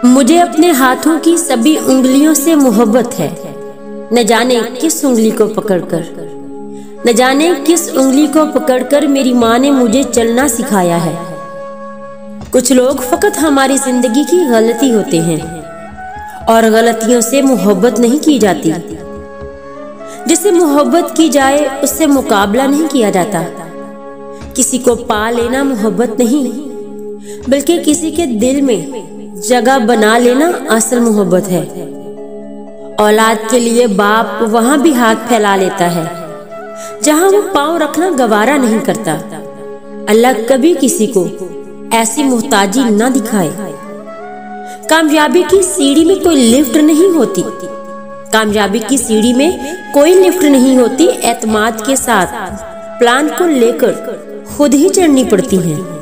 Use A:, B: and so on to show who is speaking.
A: मुझे अपने हाथों की सभी उंगलियों से मोहब्बत है। न जाने किस उंगली को पकड़कर, न जाने किस उंगली को पकड़कर मेरी माँ ने मुझे चलना सिखाया है। कुछ लोग फकत हमारी जिंदगी की गलती होते हैं और गलतियों से मोहब्बत नहीं की जाती। जिससे मोहब्बत की जाए उससे मुकाबला नहीं किया जाता। किसी को पा लेना मोहब्बत नहीं, बल्कि किसी के दिल में जगह बना लेना असल मोहब्बत है। औलाद के लिए बाप वहां भी हाथ फैला लेता है जहां वो पांव रखना गवारा नहीं करता। अल्लाह कभी किसी को ऐसी मोहताजी ना दिखाए। कामयाबी की सीढ़ी में कोई लिफ्ट नहीं होती। कामयाबी की सीढ़ी में कोई लिफ्ट नहीं होती। एतमाद के साथ प्लान को लेकर खुद ही चढ़नी पड़ती है।